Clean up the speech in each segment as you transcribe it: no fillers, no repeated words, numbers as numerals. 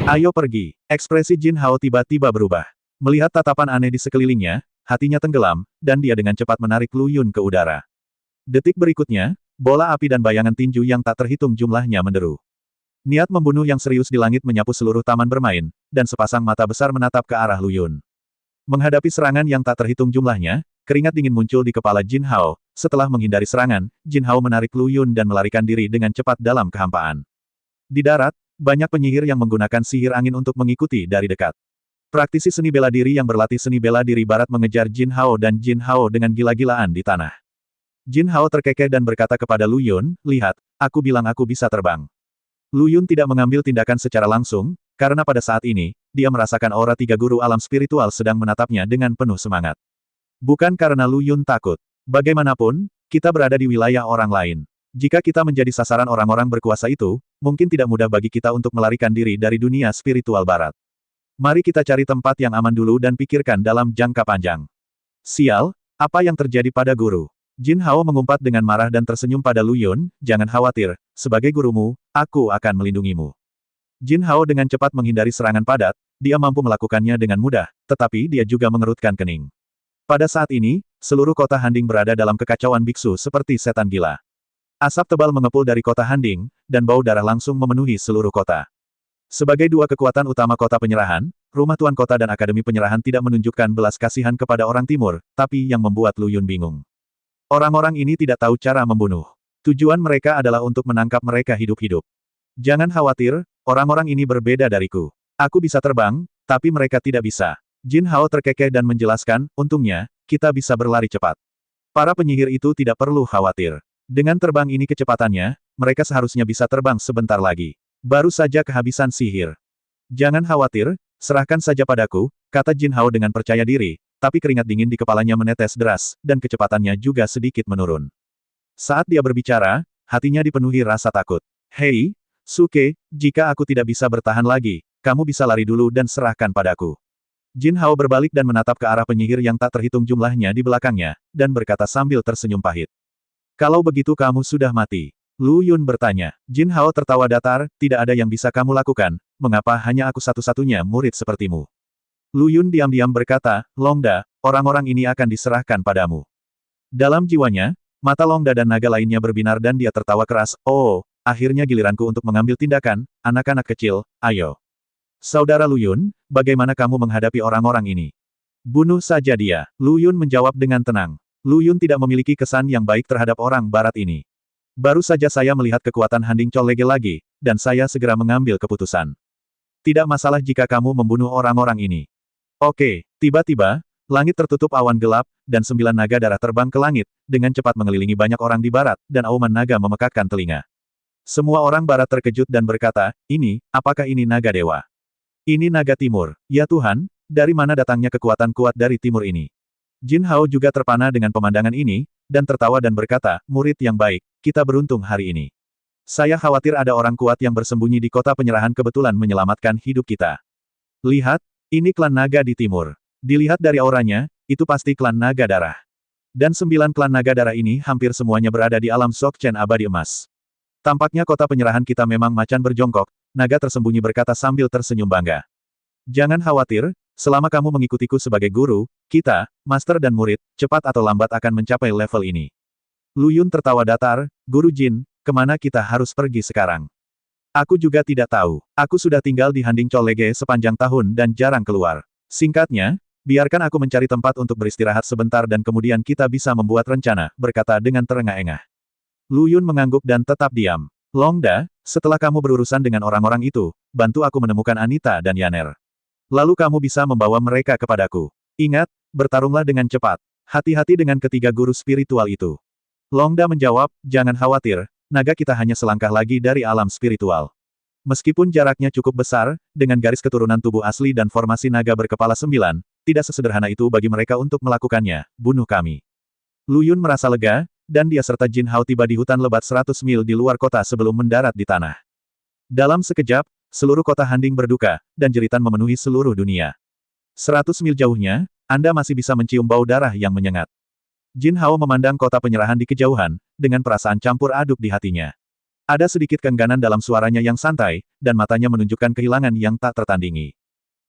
Ayo pergi. Ekspresi Jin Hao tiba-tiba berubah. Melihat tatapan aneh di sekelilingnya, hatinya tenggelam, dan dia dengan cepat menarik Lu Yun ke udara. Detik berikutnya, bola api dan bayangan tinju yang tak terhitung jumlahnya menderu. Niat membunuh yang serius di langit menyapu seluruh taman bermain, dan sepasang mata besar menatap ke arah Lu Yun. Menghadapi serangan yang tak terhitung jumlahnya, keringat dingin muncul di kepala Jin Hao. Setelah menghindari serangan, Jin Hao menarik Lu Yun dan melarikan diri dengan cepat dalam kehampaan. Di darat, banyak penyihir yang menggunakan sihir angin untuk mengikuti dari dekat. Praktisi seni bela diri yang berlatih seni bela diri barat mengejar Jin Hao dan Jin Hao dengan gila-gilaan di tanah. Jin Hao terkekeh dan berkata kepada Lu Yun, "Lihat, aku bilang aku bisa terbang." Lu Yun tidak mengambil tindakan secara langsung, karena pada saat ini, dia merasakan aura tiga guru alam spiritual sedang menatapnya dengan penuh semangat. Bukan karena Lu Yun takut. Bagaimanapun, kita berada di wilayah orang lain. Jika kita menjadi sasaran orang-orang berkuasa itu, mungkin tidak mudah bagi kita untuk melarikan diri dari dunia spiritual barat. Mari kita cari tempat yang aman dulu dan pikirkan dalam jangka panjang. Sial, apa yang terjadi pada guru? Jin Hao mengumpat dengan marah dan tersenyum pada Lu Yun, "Jangan khawatir, sebagai gurumu, aku akan melindungimu." Jin Hao dengan cepat menghindari serangan padat, dia mampu melakukannya dengan mudah, tetapi dia juga mengerutkan kening. Pada saat ini, seluruh kota Handing berada dalam kekacauan biksu seperti setan gila. Asap tebal mengepul dari kota Handing, dan bau darah langsung memenuhi seluruh kota. Sebagai dua kekuatan utama kota penyerahan, rumah tuan kota dan akademi penyerahan tidak menunjukkan belas kasihan kepada orang timur, tapi yang membuat Lu Yun bingung. Orang-orang ini tidak tahu cara membunuh. Tujuan mereka adalah untuk menangkap mereka hidup-hidup. Jangan khawatir, orang-orang ini berbeda dariku. Aku bisa terbang, tapi mereka tidak bisa. Jin Hao terkekeh dan menjelaskan, untungnya, kita bisa berlari cepat. Para penyihir itu tidak perlu khawatir. Dengan terbang ini kecepatannya, mereka seharusnya bisa terbang sebentar lagi. Baru saja kehabisan sihir. Jangan khawatir, serahkan saja padaku, kata Jin Hao dengan percaya diri, tapi keringat dingin di kepalanya menetes deras, dan kecepatannya juga sedikit menurun. Saat dia berbicara, hatinya dipenuhi rasa takut. Hei, Suke, jika aku tidak bisa bertahan lagi, kamu bisa lari dulu dan serahkan padaku. Jin Hao berbalik dan menatap ke arah penyihir yang tak terhitung jumlahnya di belakangnya, dan berkata sambil tersenyum pahit. Kalau begitu kamu sudah mati. Lu Yun bertanya. Jin Hao tertawa datar, tidak ada yang bisa kamu lakukan, mengapa hanya aku satu-satunya murid sepertimu? Lu Yun diam-diam berkata, Longda, orang-orang ini akan diserahkan padamu. Dalam jiwanya, mata Longda dan naga lainnya berbinar dan dia tertawa keras, oh, akhirnya giliranku untuk mengambil tindakan, anak-anak kecil, ayo. Saudara Lu Yun, bagaimana kamu menghadapi orang-orang ini? Bunuh saja dia. Lu Yun menjawab dengan tenang. Lu Yun tidak memiliki kesan yang baik terhadap orang barat ini. Baru saja saya melihat kekuatan Handing Cholege lagi, dan saya segera mengambil keputusan. Tidak masalah jika kamu membunuh orang-orang ini. Oke, tiba-tiba, langit tertutup awan gelap, dan 9 naga darah terbang ke langit, dengan cepat mengelilingi banyak orang di barat, dan auman naga memekakkan telinga. Semua orang barat terkejut dan berkata, apakah ini naga dewa? Ini naga timur. Ya Tuhan, dari mana datangnya kekuatan kuat dari timur ini? Jin Hao juga terpana dengan pemandangan ini, dan tertawa dan berkata, murid yang baik, kita beruntung hari ini. Saya khawatir ada orang kuat yang bersembunyi di kota penyerahan kebetulan menyelamatkan hidup kita. Lihat, ini klan naga di timur. Dilihat dari auranya, itu pasti klan naga darah. Dan 9 klan naga darah ini hampir semuanya berada di alam Sokchen abadi emas. Tampaknya kota penyerahan kita memang macan berjongkok, naga tersembunyi berkata sambil tersenyum bangga. Jangan khawatir, selama kamu mengikutiku sebagai guru, kita, master dan murid, cepat atau lambat akan mencapai level ini. Lu Yun tertawa datar, Guru Jin, kemana kita harus pergi sekarang? Aku juga tidak tahu. Aku sudah tinggal di Handing Cholege sepanjang tahun dan jarang keluar. Singkatnya, biarkan aku mencari tempat untuk beristirahat sebentar dan kemudian kita bisa membuat rencana, berkata dengan terengah-engah. Lu Yun mengangguk dan tetap diam. Longda, setelah kamu berurusan dengan orang-orang itu, bantu aku menemukan Anita dan Yaner. Lalu kamu bisa membawa mereka kepadaku. Ingat, bertarunglah dengan cepat. Hati-hati dengan ketiga guru spiritual itu. Longda menjawab, jangan khawatir, naga kita hanya selangkah lagi dari alam spiritual. Meskipun jaraknya cukup besar, dengan garis keturunan tubuh asli dan formasi naga berkepala 9, tidak sesederhana itu bagi mereka untuk melakukannya, bunuh kami. Lu Yun merasa lega, dan dia serta Jin Hao tiba di hutan lebat 100 mil di luar kota sebelum mendarat di tanah. Dalam sekejap, seluruh kota Handing berduka, dan jeritan memenuhi seluruh dunia. 100 mil jauhnya, Anda masih bisa mencium bau darah yang menyengat. Jin Hao memandang kota penyerahan di kejauhan, dengan perasaan campur aduk di hatinya. Ada sedikit keengganan dalam suaranya yang santai, dan matanya menunjukkan kehilangan yang tak tertandingi.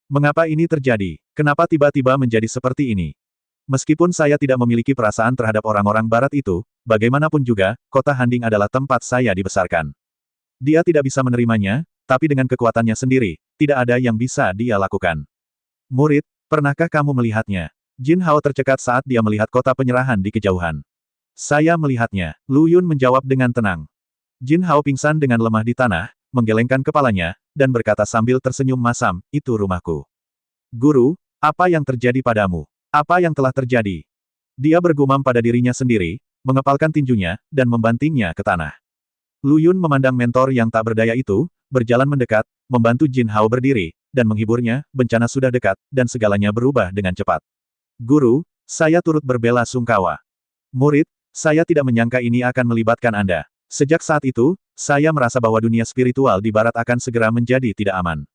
Mengapa ini terjadi? Kenapa tiba-tiba menjadi seperti ini? Meskipun saya tidak memiliki perasaan terhadap orang-orang barat itu, bagaimanapun juga, kota Handing adalah tempat saya dibesarkan. Dia tidak bisa menerimanya, tapi dengan kekuatannya sendiri, tidak ada yang bisa dia lakukan. Murid, pernahkah kamu melihatnya? Jin Hao tercekat saat dia melihat kota penyerahan di kejauhan. Saya melihatnya, Lu Yun menjawab dengan tenang. Jin Hao pingsan dengan lemah di tanah, menggelengkan kepalanya, dan berkata sambil tersenyum masam, itu rumahku. Guru, apa yang terjadi padamu? Apa yang telah terjadi? Dia bergumam pada dirinya sendiri, mengepalkan tinjunya, dan membantingnya ke tanah. Lu Yun memandang mentor yang tak berdaya itu, berjalan mendekat, membantu Jin Hao berdiri, dan menghiburnya, bencana sudah dekat, dan segalanya berubah dengan cepat. Guru, saya turut berbela sungkawa. Murid, saya tidak menyangka ini akan melibatkan Anda. Sejak saat itu, saya merasa bahwa dunia spiritual di barat akan segera menjadi tidak aman.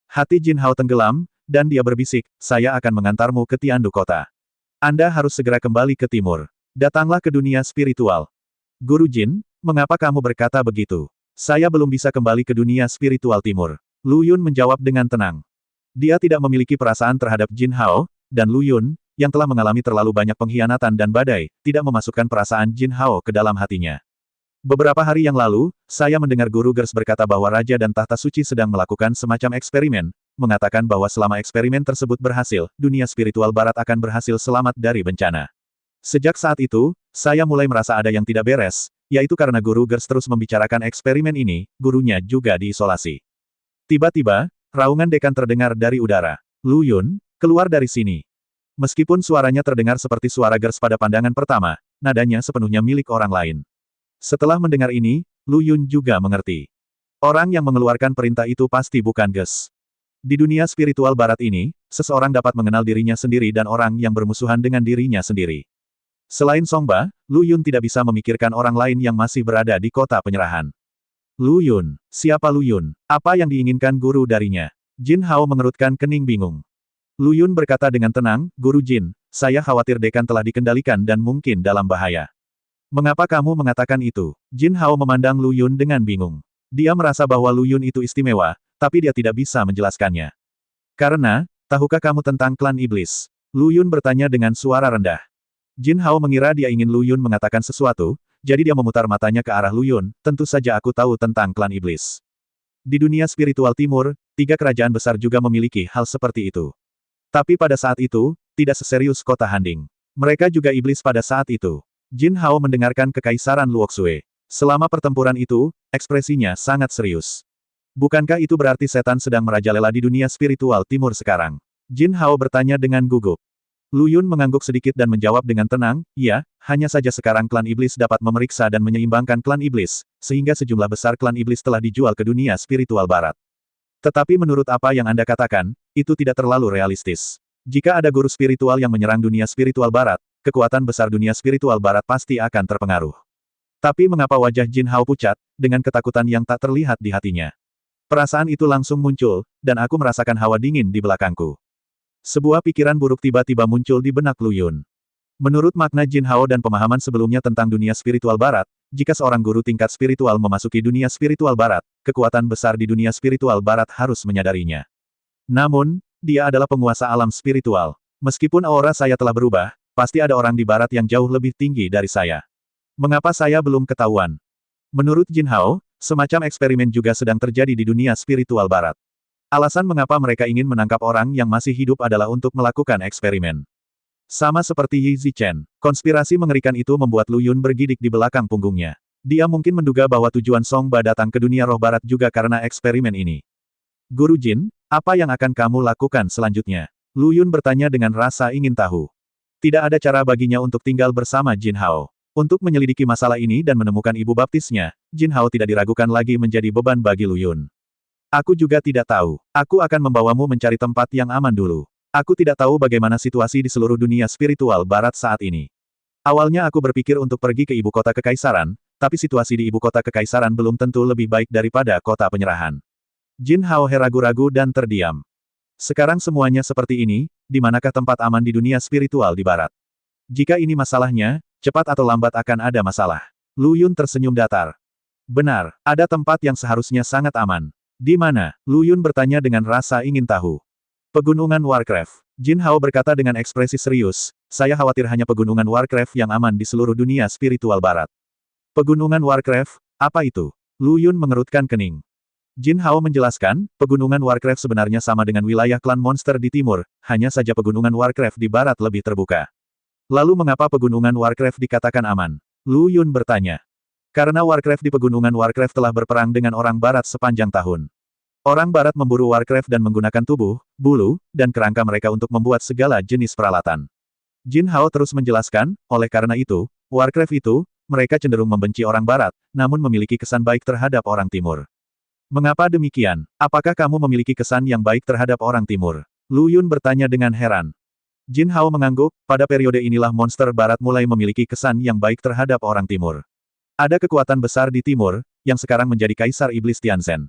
Hati Jin Hao tenggelam, dan dia berbisik, saya akan mengantarmu ke Tiandu kota. Anda harus segera kembali ke timur. Datanglah ke dunia spiritual. Guru Jin, mengapa kamu berkata begitu? Saya belum bisa kembali ke dunia spiritual timur. Lu Yun menjawab dengan tenang. Dia tidak memiliki perasaan terhadap Jin Hao, dan Lu Yun, yang telah mengalami terlalu banyak pengkhianatan dan badai, tidak memasukkan perasaan Jin Hao ke dalam hatinya. Beberapa hari yang lalu, saya mendengar Guru Gers berkata bahwa Raja dan Tahta Suci sedang melakukan semacam eksperimen, mengatakan bahwa selama eksperimen tersebut berhasil, dunia spiritual barat akan berhasil selamat dari bencana. Sejak saat itu, saya mulai merasa ada yang tidak beres, yaitu karena Guru Gers terus membicarakan eksperimen ini, gurunya juga diisolasi. Tiba-tiba, raungan dekan terdengar dari udara. Lu Yun, keluar dari sini. Meskipun suaranya terdengar seperti suara Gers pada pandangan pertama, nadanya sepenuhnya milik orang lain. Setelah mendengar ini, Lu Yun juga mengerti. Orang yang mengeluarkan perintah itu pasti bukan Gers. Di dunia spiritual barat ini, seseorang dapat mengenal dirinya sendiri dan orang yang bermusuhan dengan dirinya sendiri. Selain Songba, Lu Yun tidak bisa memikirkan orang lain yang masih berada di kota penyerahan. Lu Yun, siapa Lu Yun? Apa yang diinginkan guru darinya? Jin Hao mengerutkan kening bingung. Lu Yun berkata dengan tenang, Guru Jin, saya khawatir dekan telah dikendalikan dan mungkin dalam bahaya. Mengapa kamu mengatakan itu? Jin Hao memandang Lu Yun dengan bingung. Dia merasa bahwa Lu Yun itu istimewa, tapi dia tidak bisa menjelaskannya. Karena, tahukah kamu tentang klan iblis? Lu Yun bertanya dengan suara rendah. Jin Hao mengira dia ingin Lu Yun mengatakan sesuatu, jadi dia memutar matanya ke arah Lu Yun, tentu saja aku tahu tentang klan iblis. Di dunia spiritual timur, 3 kerajaan besar juga memiliki hal seperti itu. Tapi pada saat itu, tidak seserius kota Handing. Mereka juga iblis pada saat itu. Jin Hao mendengarkan kekaisaran Luoxue. Selama pertempuran itu, ekspresinya sangat serius. Bukankah itu berarti setan sedang merajalela di dunia spiritual timur sekarang? Jin Hao bertanya dengan gugup. Lu Yun mengangguk sedikit dan menjawab dengan tenang, ya, hanya saja sekarang klan iblis dapat memeriksa dan menyeimbangkan klan iblis, sehingga sejumlah besar klan iblis telah dijual ke dunia spiritual barat. Tetapi menurut apa yang Anda katakan, itu tidak terlalu realistis. Jika ada guru spiritual yang menyerang dunia spiritual barat, kekuatan besar dunia spiritual barat pasti akan terpengaruh. Tapi mengapa wajah Jin Hao pucat, dengan ketakutan yang tak terlihat di hatinya? Perasaan itu langsung muncul, dan aku merasakan hawa dingin di belakangku. Sebuah pikiran buruk tiba-tiba muncul di benak Lu Yun. Menurut makna Jin Hao dan pemahaman sebelumnya tentang dunia spiritual barat, jika seorang guru tingkat spiritual memasuki dunia spiritual barat, kekuatan besar di dunia spiritual barat harus menyadarinya. Namun, dia adalah penguasa alam spiritual. Meskipun aura saya telah berubah, pasti ada orang di barat yang jauh lebih tinggi dari saya. Mengapa saya belum ketahuan? Menurut Jin Hao, semacam eksperimen juga sedang terjadi di dunia spiritual barat. Alasan mengapa mereka ingin menangkap orang yang masih hidup adalah untuk melakukan eksperimen. Sama seperti Yi Zichen, konspirasi mengerikan itu membuat Lu Yun bergidik di belakang punggungnya. Dia mungkin menduga bahwa tujuan Songba datang ke dunia roh barat juga karena eksperimen ini. Guru Jin, apa yang akan kamu lakukan selanjutnya? Lu Yun bertanya dengan rasa ingin tahu. Tidak ada cara baginya untuk tinggal bersama Jin Hao. Untuk menyelidiki masalah ini dan menemukan ibu baptisnya, Jin Hao tidak diragukan lagi menjadi beban bagi Lu Yun. Aku juga tidak tahu. Aku akan membawamu mencari tempat yang aman dulu. Aku tidak tahu bagaimana situasi di seluruh dunia spiritual barat saat ini. Awalnya aku berpikir untuk pergi ke ibu kota kekaisaran, tapi situasi di ibu kota kekaisaran belum tentu lebih baik daripada kota penyerahan. Jin Hao ragu-ragu dan terdiam. Sekarang semuanya seperti ini, di manakah tempat aman di dunia spiritual di barat? Jika ini masalahnya, cepat atau lambat akan ada masalah. Lu Yun tersenyum datar. Benar, ada tempat yang seharusnya sangat aman. Di mana? Lu Yun bertanya dengan rasa ingin tahu. Pegunungan Warcraft. Jin Hao berkata dengan ekspresi serius, saya khawatir hanya pegunungan Warcraft yang aman di seluruh dunia spiritual barat. Pegunungan Warcraft, apa itu? Lu Yun mengerutkan kening. Jin Hao menjelaskan, pegunungan Warcraft sebenarnya sama dengan wilayah klan monster di timur, hanya saja pegunungan Warcraft di barat lebih terbuka. Lalu mengapa pegunungan Warcraft dikatakan aman? Lu Yun bertanya. Karena Warcraft di pegunungan Warcraft telah berperang dengan orang barat sepanjang tahun. Orang barat memburu Warcraft dan menggunakan tubuh, bulu, dan kerangka mereka untuk membuat segala jenis peralatan. Jin Hao terus menjelaskan, oleh karena itu, Warcraft itu, mereka cenderung membenci orang barat, namun memiliki kesan baik terhadap orang timur. Mengapa demikian? Apakah kamu memiliki kesan yang baik terhadap orang timur? Lu Yun bertanya dengan heran. Jin Hao mengangguk, pada periode inilah monster barat mulai memiliki kesan yang baik terhadap orang timur. Ada kekuatan besar di timur, yang sekarang menjadi Kaisar Iblis Tianzhen.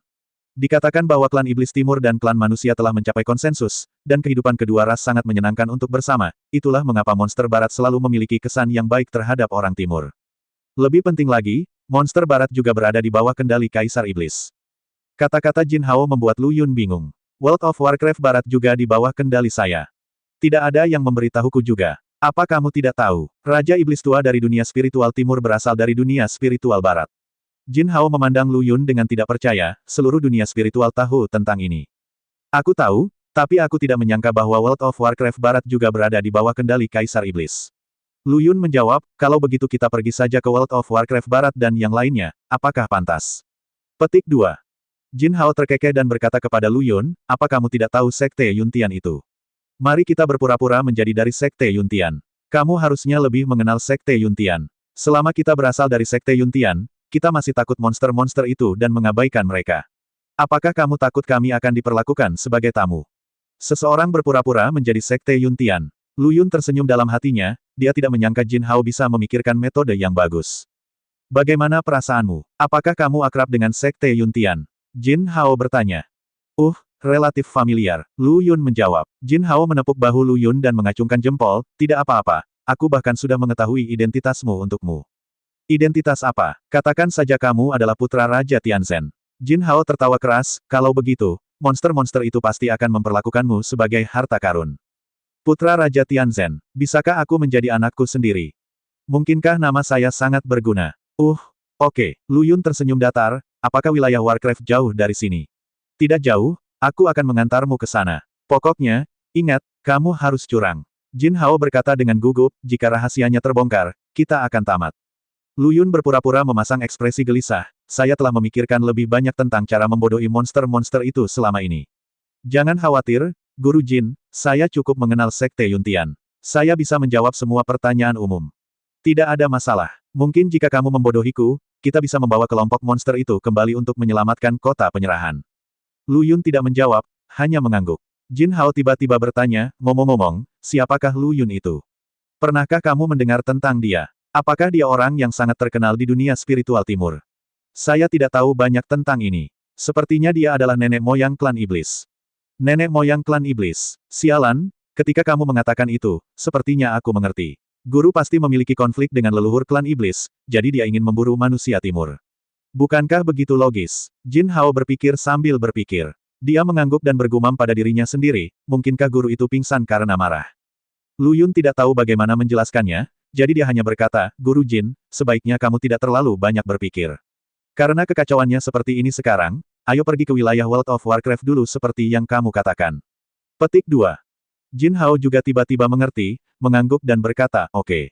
Dikatakan bahwa klan Iblis Timur dan klan manusia telah mencapai konsensus, dan kehidupan kedua ras sangat menyenangkan untuk bersama, itulah mengapa monster barat selalu memiliki kesan yang baik terhadap orang timur. Lebih penting lagi, monster barat juga berada di bawah kendali Kaisar Iblis. Kata-kata Jin Hao membuat Lu Yun bingung. World of Warcraft barat juga di bawah kendali saya. Tidak ada yang memberitahuku juga. Apa kamu tidak tahu? Raja Iblis tua dari dunia spiritual timur berasal dari dunia spiritual barat. Jin Hao memandang Lu Yun dengan tidak percaya, seluruh dunia spiritual tahu tentang ini. Aku tahu, tapi aku tidak menyangka bahwa World of Warcraft Barat juga berada di bawah kendali Kaisar Iblis. Lu Yun menjawab, kalau begitu kita pergi saja ke World of Warcraft Barat dan yang lainnya, apakah pantas? Petik 2. Jin Hao terkekeh dan berkata kepada Lu Yun, apa kamu tidak tahu Sekte Yuntian itu? Mari kita berpura-pura menjadi dari Sekte Yuntian. Kamu harusnya lebih mengenal Sekte Yuntian. Selama kita berasal dari Sekte Yuntian, kita masih takut monster-monster itu dan mengabaikan mereka. Apakah kamu takut kami akan diperlakukan sebagai tamu? Seseorang berpura-pura menjadi Sekte Yuntian. Lu Yun tersenyum dalam hatinya, dia tidak menyangka Jin Hao bisa memikirkan metode yang bagus. Bagaimana perasaanmu? Apakah kamu akrab dengan Sekte Yuntian? Jin Hao bertanya. Relatif familiar. Lu Yun menjawab. Jin Hao menepuk bahu Lu Yun dan mengacungkan jempol, tidak apa-apa, aku bahkan sudah mengetahui identitasmu untukmu. Identitas apa? Katakan saja kamu adalah putra Raja Tianzhen. Jin Hao tertawa keras, kalau begitu, monster-monster itu pasti akan memperlakukanmu sebagai harta karun. Putra Raja Tianzhen, bisakah aku menjadi anakku sendiri? Mungkinkah nama saya sangat berguna? Oke. Lu Yun tersenyum datar, apakah wilayah Warcraft jauh dari sini? Tidak jauh, aku akan mengantarmu ke sana. Pokoknya, ingat, kamu harus curang. Jin Hao berkata dengan gugup, jika rahasianya terbongkar, kita akan tamat. Lu Yun berpura-pura memasang ekspresi gelisah, saya telah memikirkan lebih banyak tentang cara membodohi monster-monster itu selama ini. Jangan khawatir, Guru Jin, saya cukup mengenal Sekte Yuntian. Saya bisa menjawab semua pertanyaan umum. Tidak ada masalah. Mungkin jika kamu membodohiku, kita bisa membawa kelompok monster itu kembali untuk menyelamatkan kota penyerahan. Lu Yun tidak menjawab, hanya mengangguk. Jin Hao tiba-tiba bertanya, ngomong-ngomong, siapakah Lu Yun itu? Pernahkah kamu mendengar tentang dia? Apakah dia orang yang sangat terkenal di dunia spiritual timur? Saya tidak tahu banyak tentang ini. Sepertinya dia adalah nenek moyang klan iblis. Nenek moyang klan iblis. Sialan, ketika kamu mengatakan itu, sepertinya aku mengerti. Guru pasti memiliki konflik dengan leluhur klan iblis, jadi dia ingin memburu manusia timur. Bukankah begitu logis? Jin Hao berpikir sambil berpikir. Dia mengangguk dan bergumam pada dirinya sendiri, mungkinkah guru itu pingsan karena marah? Lu Yun tidak tahu bagaimana menjelaskannya, jadi dia hanya berkata, Guru Jin, sebaiknya kamu tidak terlalu banyak berpikir. Karena kekacauannya seperti ini sekarang, ayo pergi ke wilayah World of Warcraft dulu seperti yang kamu katakan. Petik 2. Jin Hao juga tiba-tiba mengerti, mengangguk dan berkata, oke.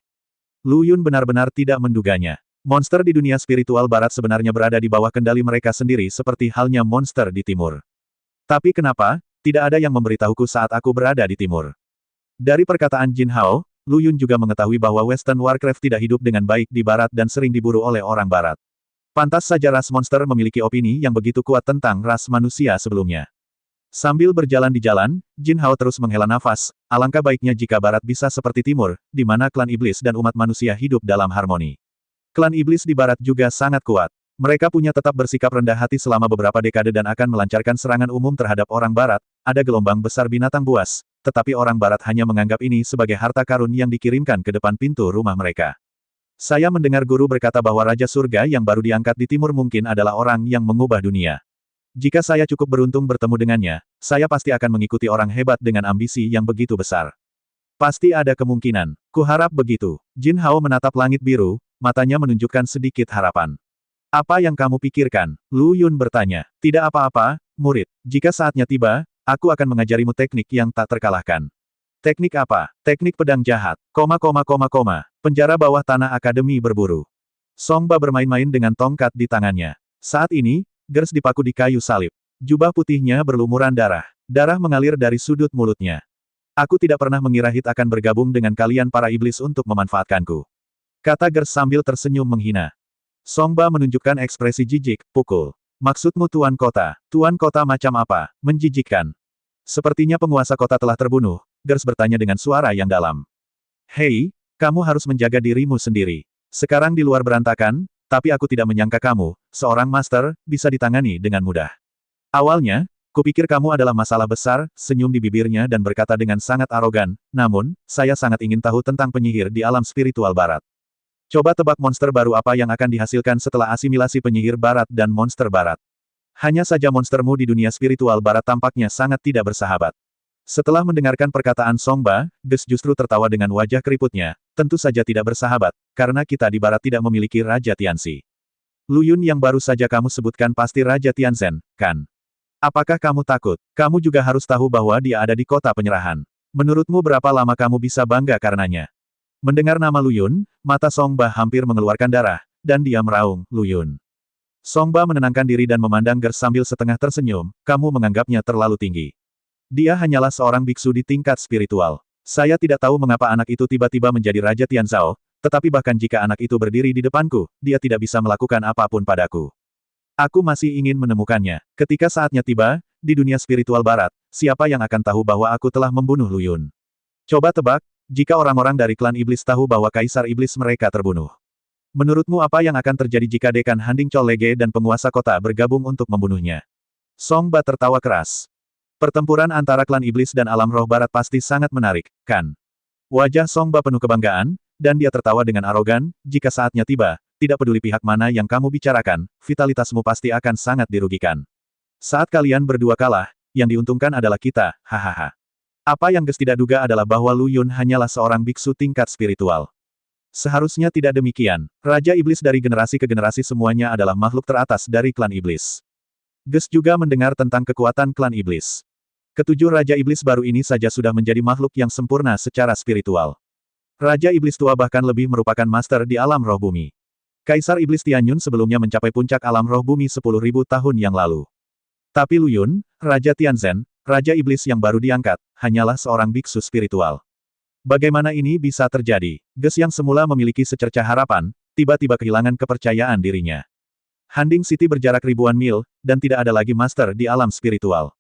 Lu Yun benar-benar tidak menduganya. Monster di dunia spiritual barat sebenarnya berada di bawah kendali mereka sendiri seperti halnya monster di timur. Tapi kenapa, tidak ada yang memberitahuku saat aku berada di timur? Dari perkataan Jin Hao, Lu Yun juga mengetahui bahwa Western Warcraft tidak hidup dengan baik di barat dan sering diburu oleh orang barat. Pantas saja ras monster memiliki opini yang begitu kuat tentang ras manusia sebelumnya. Sambil berjalan di jalan, Jin Hao terus menghela nafas, alangkah baiknya jika barat bisa seperti timur, di mana klan iblis dan umat manusia hidup dalam harmoni. Klan iblis di barat juga sangat kuat. Mereka punya tetap bersikap rendah hati selama beberapa dekade dan akan melancarkan serangan umum terhadap orang barat, ada gelombang besar binatang buas, tetapi orang barat hanya menganggap ini sebagai harta karun yang dikirimkan ke depan pintu rumah mereka. Saya mendengar guru berkata bahwa Raja Surga yang baru diangkat di timur mungkin adalah orang yang mengubah dunia. Jika saya cukup beruntung bertemu dengannya, saya pasti akan mengikuti orang hebat dengan ambisi yang begitu besar. Pasti ada kemungkinan. Kuharap begitu. Jin Hao menatap langit biru, matanya menunjukkan sedikit harapan. Apa yang kamu pikirkan? Lu Yun bertanya. Tidak apa-apa, murid. Jika saatnya tiba, aku akan mengajarimu teknik yang tak terkalahkan. Teknik apa? Teknik pedang jahat. Penjara bawah tanah Akademi berburu. Songba bermain-main dengan tongkat di tangannya. Saat ini, Gers dipaku di kayu salib. Jubah putihnya berlumuran darah. Darah mengalir dari sudut mulutnya. Aku tidak pernah mengira Hit akan bergabung dengan kalian para iblis untuk memanfaatkanku. Kata Gers sambil tersenyum menghina. Songba menunjukkan ekspresi jijik, pukul. Maksudmu Tuan Kota? Tuan Kota macam apa? Menjijikkan. Sepertinya penguasa kota telah terbunuh. Gers bertanya dengan suara yang dalam. Hei, kamu harus menjaga dirimu sendiri. Sekarang di luar berantakan, tapi aku tidak menyangka kamu, seorang master, bisa ditangani dengan mudah. Awalnya, kupikir kamu adalah masalah besar, senyum di bibirnya dan berkata dengan sangat arogan, namun, saya sangat ingin tahu tentang penyihir di alam spiritual barat. Coba tebak monster baru apa yang akan dihasilkan setelah asimilasi penyihir barat dan monster barat. Hanya saja monstermu di dunia spiritual barat tampaknya sangat tidak bersahabat. Setelah mendengarkan perkataan Songba, Ges justru tertawa dengan wajah keriputnya, tentu saja tidak bersahabat, karena kita di barat tidak memiliki Raja Tianxi. Lu Yun yang baru saja kamu sebutkan pasti Raja Tianzhen, kan? Apakah kamu takut? Kamu juga harus tahu bahwa dia ada di kota penyerahan. Menurutmu berapa lama kamu bisa bangga karenanya? Mendengar nama Lu Yun, mata Songba hampir mengeluarkan darah, dan dia meraung, Lu Yun. Songba menenangkan diri dan memandang Gers sambil setengah tersenyum, kamu menganggapnya terlalu tinggi. Dia hanyalah seorang biksu di tingkat spiritual. Saya tidak tahu mengapa anak itu tiba-tiba menjadi Raja Tianzhao, tetapi bahkan jika anak itu berdiri di depanku, dia tidak bisa melakukan apapun padaku. Aku masih ingin menemukannya. Ketika saatnya tiba, di dunia spiritual barat, siapa yang akan tahu bahwa aku telah membunuh Lu Yun? Coba tebak, jika orang-orang dari klan iblis tahu bahwa kaisar iblis mereka terbunuh. Menurutmu apa yang akan terjadi jika Dekan Handing Cholege dan penguasa kota bergabung untuk membunuhnya? Songba tertawa keras. Pertempuran antara klan iblis dan alam roh barat pasti sangat menarik, kan? Wajah Songba penuh kebanggaan, dan dia tertawa dengan arogan, jika saatnya tiba, tidak peduli pihak mana yang kamu bicarakan, vitalitasmu pasti akan sangat dirugikan. Saat kalian berdua kalah, yang diuntungkan adalah kita, hahaha. Apa yang Ges tidak duga adalah bahwa Lu Yun hanyalah seorang biksu tingkat spiritual. Seharusnya tidak demikian, Raja Iblis dari generasi ke generasi semuanya adalah makhluk teratas dari klan iblis. Ges juga mendengar tentang kekuatan klan iblis. Ketujuh Raja Iblis baru ini saja sudah menjadi makhluk yang sempurna secara spiritual. Raja Iblis tua bahkan lebih merupakan master di alam roh bumi. Kaisar Iblis Tianyun sebelumnya mencapai puncak alam roh bumi 10.000 tahun yang lalu. Tapi Lu Yun, Raja Tianzhen, Raja Iblis yang baru diangkat, hanyalah seorang biksu spiritual. Bagaimana ini bisa terjadi? Ges yang semula memiliki secercah harapan, tiba-tiba kehilangan kepercayaan dirinya. Handing City berjarak ribuan mil, dan tidak ada lagi master di alam spiritual.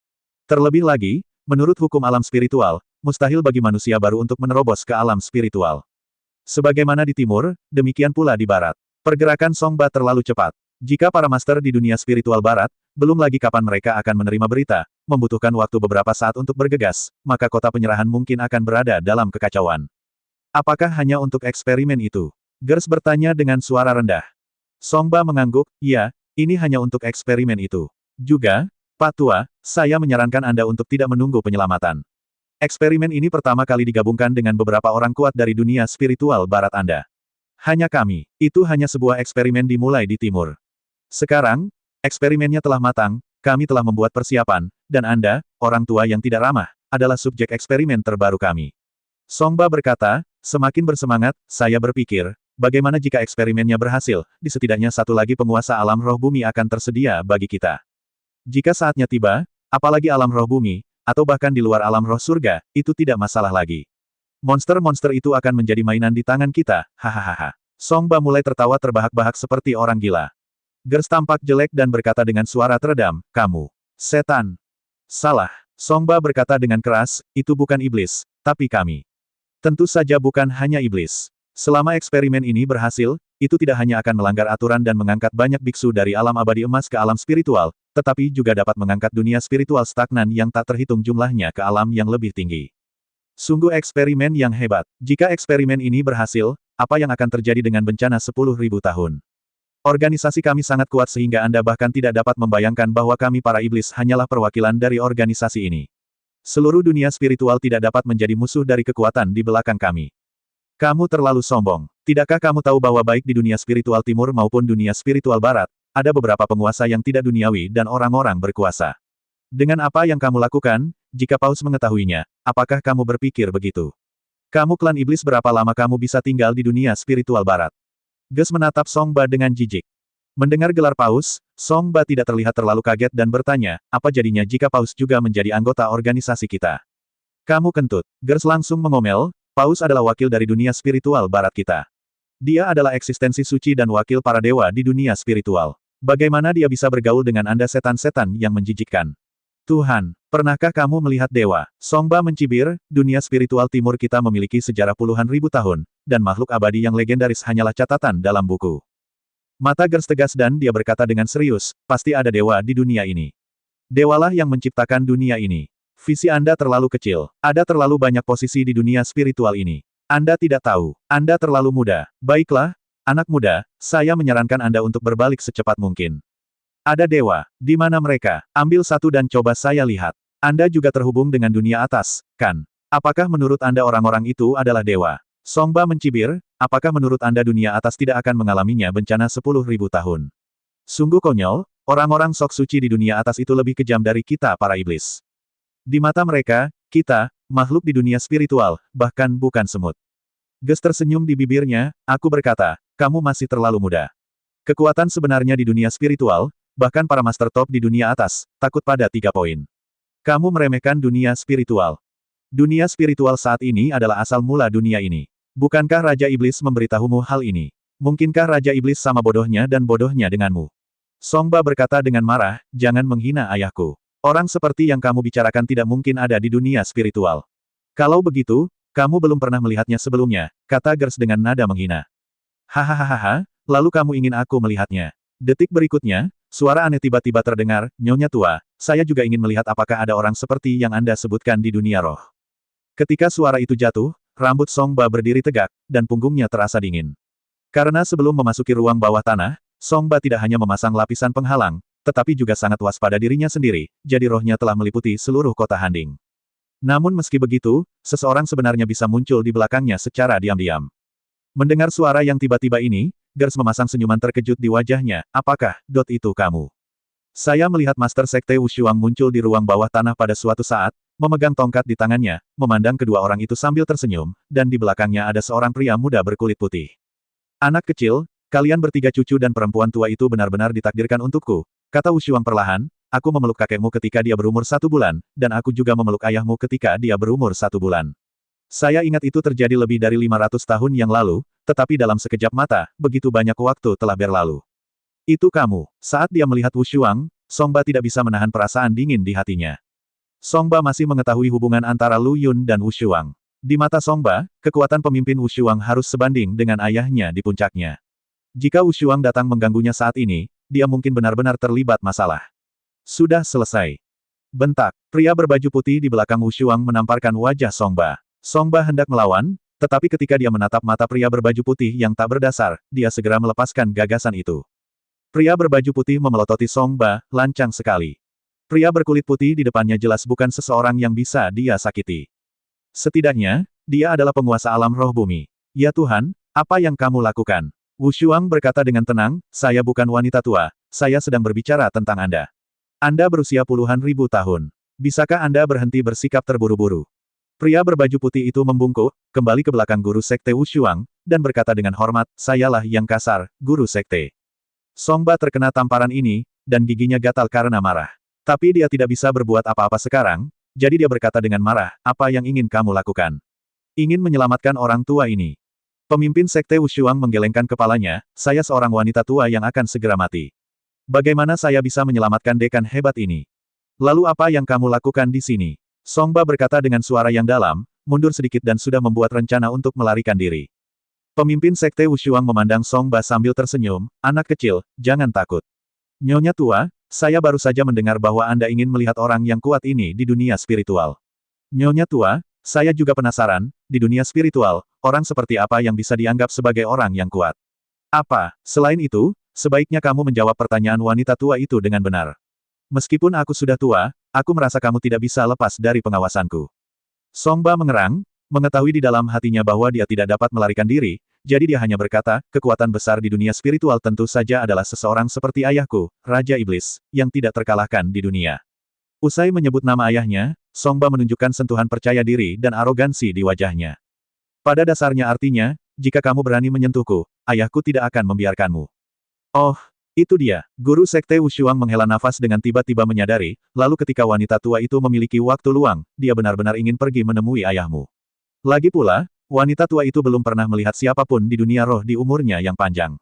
Terlebih lagi, menurut hukum alam spiritual, mustahil bagi manusia baru untuk menerobos ke alam spiritual. Sebagaimana di timur, demikian pula di barat. Pergerakan Songba terlalu cepat. Jika para master di dunia spiritual barat, belum lagi kapan mereka akan menerima berita, membutuhkan waktu beberapa saat untuk bergegas, maka kota penyerahan mungkin akan berada dalam kekacauan. Apakah hanya untuk eksperimen itu? Gers bertanya dengan suara rendah. Songba mengangguk, iya, ini hanya untuk eksperimen itu. Juga, Pak Tua, saya menyarankan Anda untuk tidak menunggu penyelamatan. Eksperimen ini pertama kali digabungkan dengan beberapa orang kuat dari dunia spiritual barat Anda. Hanya kami, itu hanya sebuah eksperimen dimulai di timur. Sekarang, eksperimennya telah matang, kami telah membuat persiapan, dan Anda, orang tua yang tidak ramah, adalah subjek eksperimen terbaru kami. Songba berkata, semakin bersemangat, saya berpikir, bagaimana jika eksperimennya berhasil, di setidaknya satu lagi penguasa alam roh bumi akan tersedia bagi kita. Jika saatnya tiba, apalagi alam roh bumi, atau bahkan di luar alam roh surga, itu tidak masalah lagi. Monster-monster itu akan menjadi mainan di tangan kita, hahaha. Songba mulai tertawa terbahak-bahak seperti orang gila. Gers tampak jelek dan berkata dengan suara teredam, kamu, setan. Salah. Songba berkata dengan keras, itu bukan iblis, tapi kami. Tentu saja bukan hanya iblis. Selama eksperimen ini berhasil, itu tidak hanya akan melanggar aturan dan mengangkat banyak biksu dari alam abadi emas ke alam spiritual, tetapi juga dapat mengangkat dunia spiritual stagnan yang tak terhitung jumlahnya ke alam yang lebih tinggi. Sungguh eksperimen yang hebat. Jika eksperimen ini berhasil, apa yang akan terjadi dengan bencana 10.000 tahun? Organisasi kami sangat kuat sehingga Anda bahkan tidak dapat membayangkan bahwa kami para iblis hanyalah perwakilan dari organisasi ini. Seluruh dunia spiritual tidak dapat menjadi musuh dari kekuatan di belakang kami. Kamu terlalu sombong. Tidakkah kamu tahu bahwa baik di dunia spiritual timur maupun dunia spiritual barat, ada beberapa penguasa yang tidak duniawi dan orang-orang berkuasa. Dengan apa yang kamu lakukan, jika Paus mengetahuinya, apakah kamu berpikir begitu? Kamu klan iblis, berapa lama kamu bisa tinggal di dunia spiritual barat? Ges menatap Song Ba dengan jijik. Mendengar gelar Paus, Song Ba tidak terlihat terlalu kaget dan bertanya, apa jadinya jika Paus juga menjadi anggota organisasi kita? Kamu kentut. Gers langsung mengomel, Paus adalah wakil dari dunia spiritual barat kita. Dia adalah eksistensi suci dan wakil para dewa di dunia spiritual. Bagaimana dia bisa bergaul dengan Anda setan-setan yang menjijikkan? Tuhan, pernahkah kamu melihat dewa? Song Ba mencibir, dunia spiritual timur kita memiliki sejarah puluhan ribu tahun, dan makhluk abadi yang legendaris hanyalah catatan dalam buku. Mata Gers tegas dan dia berkata dengan serius, pasti ada dewa di dunia ini. Dewalah yang menciptakan dunia ini. Visi Anda terlalu kecil. Ada terlalu banyak posisi di dunia spiritual ini. Anda tidak tahu. Anda terlalu muda. Baiklah, anak muda, saya menyarankan Anda untuk berbalik secepat mungkin. Ada dewa. Di mana mereka? Ambil satu dan coba saya lihat. Anda juga terhubung dengan dunia atas, kan? Apakah menurut Anda orang-orang itu adalah dewa? Song Ba mencibir, apakah menurut Anda dunia atas tidak akan mengalaminya bencana 10.000 tahun? Sungguh konyol, orang-orang sok suci di dunia atas itu lebih kejam dari kita para iblis. Di mata mereka, kita, makhluk di dunia spiritual, bahkan bukan semut. Ges tersenyum di bibirnya, aku berkata, kamu masih terlalu muda. Kekuatan sebenarnya di dunia spiritual, bahkan para master top di dunia atas, takut pada 3 poin. Kamu meremehkan dunia spiritual. Dunia spiritual saat ini adalah asal mula dunia ini. Bukankah Raja Iblis memberitahumu hal ini? Mungkinkah Raja Iblis sama bodohnya dan bodohnya denganmu? Song Ba berkata dengan marah, jangan menghina ayahku. Orang seperti yang kamu bicarakan tidak mungkin ada di dunia spiritual. Kalau begitu, kamu belum pernah melihatnya sebelumnya, kata Gers dengan nada menghina. Hahaha, lalu kamu ingin aku melihatnya. Detik berikutnya, suara aneh tiba-tiba terdengar, Nyonya tua, saya juga ingin melihat apakah ada orang seperti yang Anda sebutkan di dunia roh. Ketika suara itu jatuh, rambut Song Ba berdiri tegak, dan punggungnya terasa dingin. Karena sebelum memasuki ruang bawah tanah, Song Ba tidak hanya memasang lapisan penghalang, tetapi juga sangat waspada dirinya sendiri, jadi rohnya telah meliputi seluruh kota Handing. Namun meski begitu, seseorang sebenarnya bisa muncul di belakangnya secara diam-diam. Mendengar suara yang tiba-tiba ini, Gers memasang senyuman terkejut di wajahnya, apakah, itu kamu? Saya melihat Master Sekte Wushuang muncul di ruang bawah tanah pada suatu saat, memegang tongkat di tangannya, memandang kedua orang itu sambil tersenyum, dan di belakangnya ada seorang pria muda berkulit putih. Anak kecil, kalian bertiga cucu dan perempuan tua itu benar-benar ditakdirkan untukku, kata Wushuang perlahan, aku memeluk kakekmu ketika dia berumur 1 bulan, dan aku juga memeluk ayahmu ketika dia berumur 1 bulan. Saya ingat itu terjadi lebih dari 500 tahun yang lalu, tetapi dalam sekejap mata, begitu banyak waktu telah berlalu. Itu kamu. Saat dia melihat Wushuang, Song Ba tidak bisa menahan perasaan dingin di hatinya. Song Ba masih mengetahui hubungan antara Lu Yun dan Wushuang. Di mata Song Ba, kekuatan pemimpin Wushuang harus sebanding dengan ayahnya di puncaknya. Jika Wushuang datang mengganggunya saat ini, dia mungkin benar-benar terlibat masalah. Sudah selesai. Bentak. Pria berbaju putih di belakang Wushuang menamparkan wajah Song Ba. Song Ba hendak melawan, tetapi ketika dia menatap mata pria berbaju putih yang tak berdasar, dia segera melepaskan gagasan itu. Pria berbaju putih memelototi Song Ba, lancang sekali. Pria berkulit putih di depannya jelas bukan seseorang yang bisa dia sakiti. Setidaknya, dia adalah penguasa alam roh bumi. Ya Tuhan, apa yang kamu lakukan? Wushuang berkata dengan tenang, saya bukan wanita tua, saya sedang berbicara tentang Anda. Anda berusia puluhan ribu tahun. Bisakah Anda berhenti bersikap terburu-buru? Pria berbaju putih itu membungkuk, kembali ke belakang guru sekte Wushuang, dan berkata dengan hormat, sayalah yang kasar, guru sekte. Song Ba terkena tamparan ini, dan giginya gatal karena marah. Tapi dia tidak bisa berbuat apa-apa sekarang, jadi dia berkata dengan marah, apa yang ingin kamu lakukan? Ingin menyelamatkan orang tua ini. Pemimpin sekte Wushuang menggelengkan kepalanya, saya seorang wanita tua yang akan segera mati. Bagaimana saya bisa menyelamatkan dekan hebat ini? Lalu apa yang kamu lakukan di sini? Song Ba berkata dengan suara yang dalam, mundur sedikit dan sudah membuat rencana untuk melarikan diri. Pemimpin sekte Wushuang memandang Song Ba sambil tersenyum, anak kecil, jangan takut. Nyonya tua, saya baru saja mendengar bahwa Anda ingin melihat orang yang kuat ini di dunia spiritual. Nyonya tua, saya juga penasaran, di dunia spiritual, orang seperti apa yang bisa dianggap sebagai orang yang kuat. Apa, selain itu, sebaiknya kamu menjawab pertanyaan wanita tua itu dengan benar. Meskipun aku sudah tua, aku merasa kamu tidak bisa lepas dari pengawasanku. Songba mengerang, mengetahui di dalam hatinya bahwa dia tidak dapat melarikan diri, jadi dia hanya berkata, kekuatan besar di dunia spiritual tentu saja adalah seseorang seperti ayahku, Raja Iblis, yang tidak terkalahkan di dunia. Usai menyebut nama ayahnya, Songba menunjukkan sentuhan percaya diri dan arogansi di wajahnya. Pada dasarnya artinya, jika kamu berani menyentuhku, ayahku tidak akan membiarkanmu. Oh, itu dia. Guru Sekte Wushuang menghela nafas dengan tiba-tiba menyadari, lalu ketika wanita tua itu memiliki waktu luang, dia benar-benar ingin pergi menemui ayahmu. Lagi pula, wanita tua itu belum pernah melihat siapapun di dunia roh di umurnya yang panjang.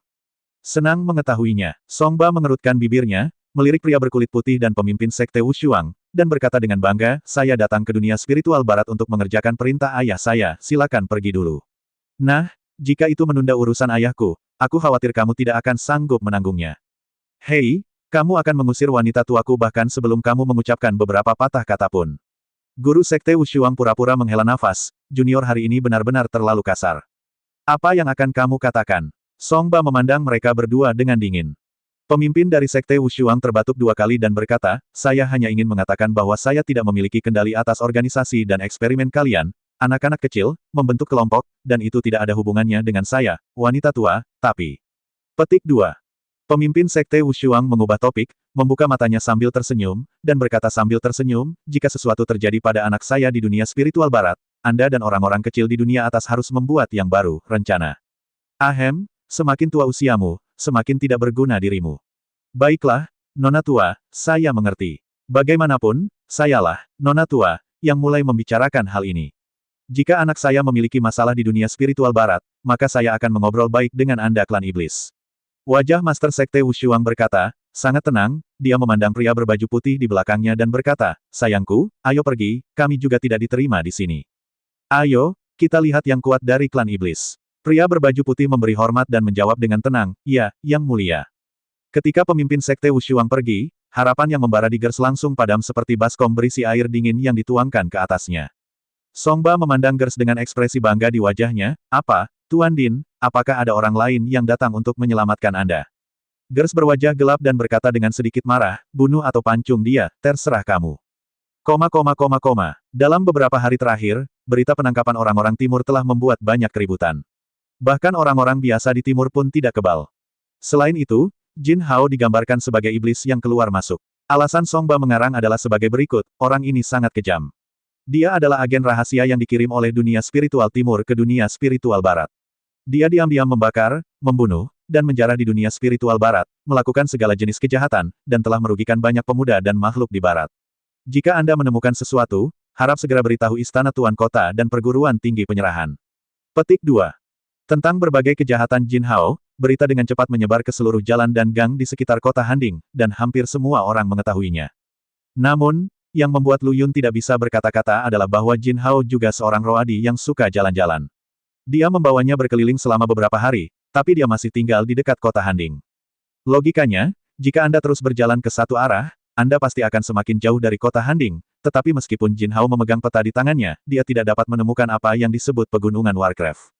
Senang mengetahuinya, Songba mengerutkan bibirnya, melirik pria berkulit putih dan pemimpin Sekte Wushuang, dan berkata dengan bangga, saya datang ke dunia spiritual barat untuk mengerjakan perintah ayah saya, silakan pergi dulu. Nah, jika itu menunda urusan ayahku, aku khawatir kamu tidak akan sanggup menanggungnya. Hei, kamu akan mengusir wanita tuaku bahkan sebelum kamu mengucapkan beberapa patah kata pun. Guru Sekte Wushuang pura-pura menghela nafas, junior hari ini benar-benar terlalu kasar. Apa yang akan kamu katakan? Songba memandang mereka berdua dengan dingin. Pemimpin dari Sekte Wushuang terbatuk 2 kali dan berkata, saya hanya ingin mengatakan bahwa saya tidak memiliki kendali atas organisasi dan eksperimen kalian, anak-anak kecil, membentuk kelompok, dan itu tidak ada hubungannya dengan saya, wanita tua, tapi... Petik 2. Pemimpin Sekte Wushuang mengubah topik, membuka matanya sambil tersenyum, dan berkata sambil tersenyum, jika sesuatu terjadi pada anak saya di dunia spiritual barat, Anda dan orang-orang kecil di dunia atas harus membuat yang baru, rencana. Ahem, semakin tua usiamu, semakin tidak berguna dirimu. Baiklah, Nona tua, saya mengerti. Bagaimanapun, sayalah, Nona tua, yang mulai membicarakan hal ini. Jika anak saya memiliki masalah di dunia spiritual barat, maka saya akan mengobrol baik dengan Anda klan iblis. Wajah Master Sekte Wushuang berkata, sangat tenang, dia memandang pria berbaju putih di belakangnya dan berkata, sayangku, ayo pergi, kami juga tidak diterima di sini. Ayo, kita lihat yang kuat dari klan iblis. Pria berbaju putih memberi hormat dan menjawab dengan tenang, ya, yang mulia. Ketika pemimpin Sekte Wushuang pergi, harapan yang membara di Gers langsung padam seperti baskom berisi air dingin yang dituangkan ke atasnya. Songba memandang Gers dengan ekspresi bangga di wajahnya, apa, Tuan Din, apakah ada orang lain yang datang untuk menyelamatkan Anda? Gers berwajah gelap dan berkata dengan sedikit marah, bunuh atau pancung dia, terserah kamu. Dalam beberapa hari terakhir, berita penangkapan orang-orang timur telah membuat banyak keributan. Bahkan orang-orang biasa di timur pun tidak kebal. Selain itu, Jin Hao digambarkan sebagai iblis yang keluar masuk. Alasan Songba mengarang adalah sebagai berikut, orang ini sangat kejam. Dia adalah agen rahasia yang dikirim oleh dunia spiritual timur ke dunia spiritual barat. Dia diam-diam membakar, membunuh, dan menjarah di dunia spiritual barat, melakukan segala jenis kejahatan, dan telah merugikan banyak pemuda dan makhluk di barat. Jika Anda menemukan sesuatu, harap segera beritahu Istana Tuan Kota dan Perguruan Tinggi Penyerahan. Petik 2. Tentang berbagai kejahatan Jin Hao, berita dengan cepat menyebar ke seluruh jalan dan gang di sekitar kota Handing, dan hampir semua orang mengetahuinya. Namun, yang membuat Lu Yun tidak bisa berkata-kata adalah bahwa Jin Hao juga seorang roadi yang suka jalan-jalan. Dia membawanya berkeliling selama beberapa hari, tapi dia masih tinggal di dekat kota Handing. Logikanya, jika Anda terus berjalan ke satu arah, Anda pasti akan semakin jauh dari kota Handing, tetapi meskipun Jin Hao memegang peta di tangannya, dia tidak dapat menemukan apa yang disebut pegunungan Warcraft.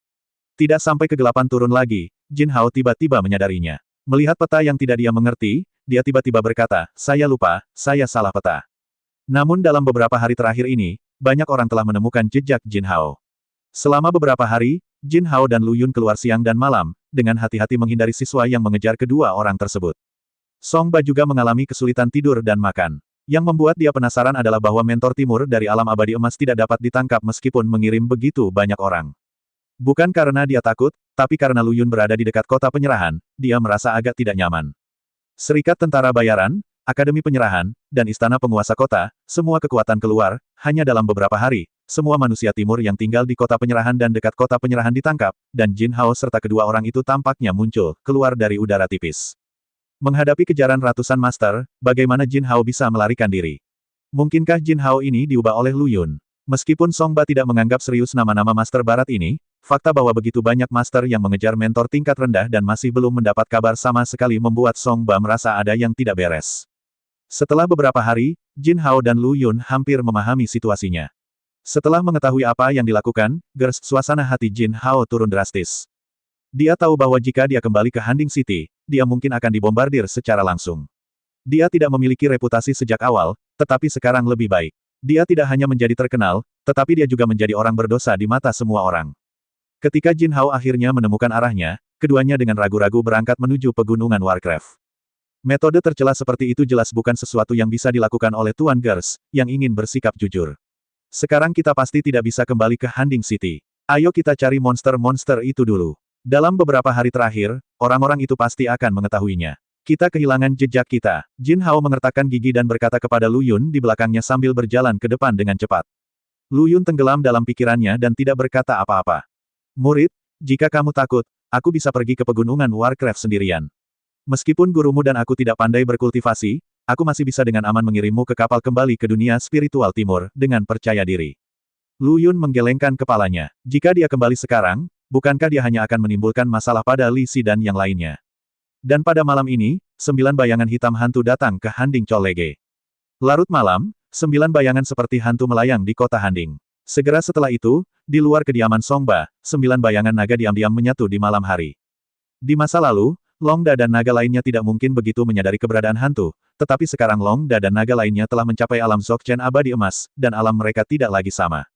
Tidak sampai kegelapan turun lagi, Jin Hao tiba-tiba menyadarinya. Melihat peta yang tidak dia mengerti, dia tiba-tiba berkata, saya lupa, saya salah peta. Namun dalam beberapa hari terakhir ini, banyak orang telah menemukan jejak Jin Hao. Selama beberapa hari, Jin Hao dan Lu Yun keluar siang dan malam, dengan hati-hati menghindari siswa yang mengejar kedua orang tersebut. Songba juga mengalami kesulitan tidur dan makan. Yang membuat dia penasaran adalah bahwa mentor timur dari alam abadi emas tidak dapat ditangkap meskipun mengirim begitu banyak orang. Bukan karena dia takut, tapi karena Lu Yun berada di dekat kota penyerahan, dia merasa agak tidak nyaman. Serikat Tentara Bayaran, Akademi Penyerahan, dan Istana Penguasa Kota, semua kekuatan keluar, hanya dalam beberapa hari, semua manusia timur yang tinggal di kota penyerahan dan dekat kota penyerahan ditangkap, dan Jin Hao serta kedua orang itu tampaknya muncul, keluar dari udara tipis. Menghadapi kejaran ratusan master, bagaimana Jin Hao bisa melarikan diri? Mungkinkah Jin Hao ini diubah oleh Lu Yun? Meskipun Songba tidak menganggap serius nama-nama master barat ini, fakta bahwa begitu banyak master yang mengejar mentor tingkat rendah dan masih belum mendapat kabar sama sekali membuat Songba merasa ada yang tidak beres. Setelah beberapa hari, Jin Hao dan Lu Yun hampir memahami situasinya. Setelah mengetahui apa yang dilakukan, suasana hati Jin Hao turun drastis. Dia tahu bahwa jika dia kembali ke Handing City, dia mungkin akan dibombardir secara langsung. Dia tidak memiliki reputasi sejak awal, tetapi sekarang lebih baik. Dia tidak hanya menjadi terkenal, tetapi dia juga menjadi orang berdosa di mata semua orang. Ketika Jin Hao akhirnya menemukan arahnya, keduanya dengan ragu-ragu berangkat menuju pegunungan Warcraft. Metode tercela seperti itu jelas bukan sesuatu yang bisa dilakukan oleh Tuan Gers, yang ingin bersikap jujur. Sekarang kita pasti tidak bisa kembali ke Handing City. Ayo kita cari monster-monster itu dulu. Dalam beberapa hari terakhir, orang-orang itu pasti akan mengetahuinya. Kita kehilangan jejak kita. Jin Hao mengertakkan gigi dan berkata kepada Lu Yun di belakangnya sambil berjalan ke depan dengan cepat. Lu Yun tenggelam dalam pikirannya dan tidak berkata apa-apa. Murid, jika kamu takut, aku bisa pergi ke pegunungan Warcraft sendirian. Meskipun gurumu dan aku tidak pandai berkultivasi, aku masih bisa dengan aman mengirimmu ke kapal kembali ke dunia spiritual timur, dengan percaya diri. Lu Yun menggelengkan kepalanya. Jika dia kembali sekarang, bukankah dia hanya akan menimbulkan masalah pada Li Si dan yang lainnya? Dan pada malam ini, 9 bayangan hitam hantu datang ke Handing Cholege. Larut malam, 9 bayangan seperti hantu melayang di kota Handing. Segera setelah itu, di luar kediaman Songba, 9 bayangan naga diam-diam menyatu di malam hari. Di masa lalu, Longda dan naga lainnya tidak mungkin begitu menyadari keberadaan hantu, tetapi sekarang Longda dan naga lainnya telah mencapai alam Dzogchen abadi emas, dan alam mereka tidak lagi sama.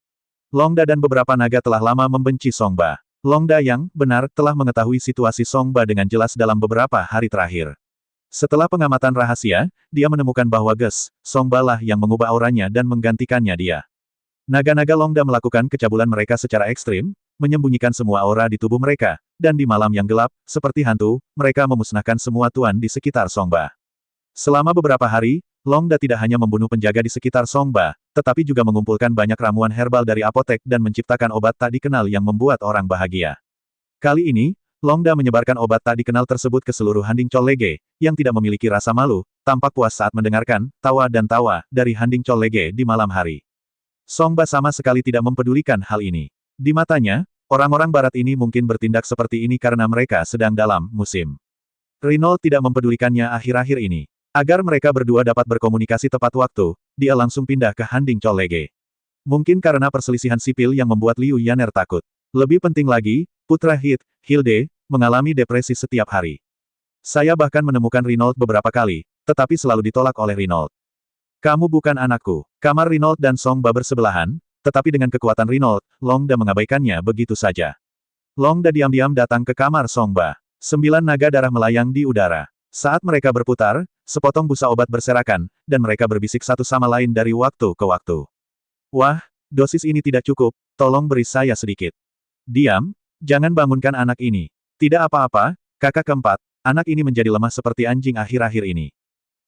Longda dan beberapa naga telah lama membenci Songba. Longda yang, benar, telah mengetahui situasi Songba dengan jelas dalam beberapa hari terakhir. Setelah pengamatan rahasia, dia menemukan bahwa Songba lah yang mengubah auranya dan menggantikannya dia. Naga-naga Longda melakukan kecabulan mereka secara ekstrim, menyembunyikan semua aura di tubuh mereka, dan di malam yang gelap, seperti hantu, mereka memusnahkan semua tuan di sekitar Songba. Selama beberapa hari, Longda tidak hanya membunuh penjaga di sekitar Songba, tetapi juga mengumpulkan banyak ramuan herbal dari apotek dan menciptakan obat tak dikenal yang membuat orang bahagia. Kali ini, Longda menyebarkan obat tak dikenal tersebut ke seluruh Handing Cholege, yang tidak memiliki rasa malu, tampak puas saat mendengarkan tawa dan tawa dari Handing Cholege di malam hari. Songba sama sekali tidak mempedulikan hal ini. Di matanya, orang-orang barat ini mungkin bertindak seperti ini karena mereka sedang dalam musim. Reynolds tidak mempedulikannya akhir-akhir ini. Agar mereka berdua dapat berkomunikasi tepat waktu, dia langsung pindah ke Handing Cholege. Mungkin karena perselisihan sipil yang membuat Liu Yaner takut. Lebih penting lagi, putra Hilde, mengalami depresi setiap hari. Saya bahkan menemukan Reynolds beberapa kali, tetapi selalu ditolak oleh Reynolds. Kamu bukan anakku. Kamar Reynolds dan Songba bersebelahan, tetapi dengan kekuatan Reynolds, Longda mengabaikannya begitu saja. Longda diam-diam datang ke kamar Songba. 9 naga darah melayang di udara. Saat mereka berputar, sepotong busa obat berserakan, dan mereka berbisik satu sama lain dari waktu ke waktu. Wah, dosis ini tidak cukup, tolong beri saya sedikit. Diam, jangan bangunkan anak ini. Tidak apa-apa, kakak keempat, anak ini menjadi lemah seperti anjing akhir-akhir ini.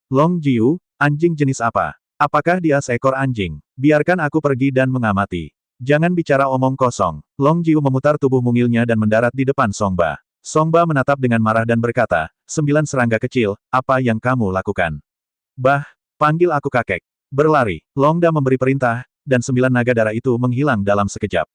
Long Jiu, anjing jenis apa? Apakah dia seekor anjing? Biarkan aku pergi dan mengamati. Jangan bicara omong kosong. Long Jiu memutar tubuh mungilnya dan mendarat di depan Songba. Songba menatap dengan marah dan berkata, 9 serangga kecil, apa yang kamu lakukan? Bah, panggil aku kakek. Berlari. Longda memberi perintah, dan 9 naga darah itu menghilang dalam sekejap.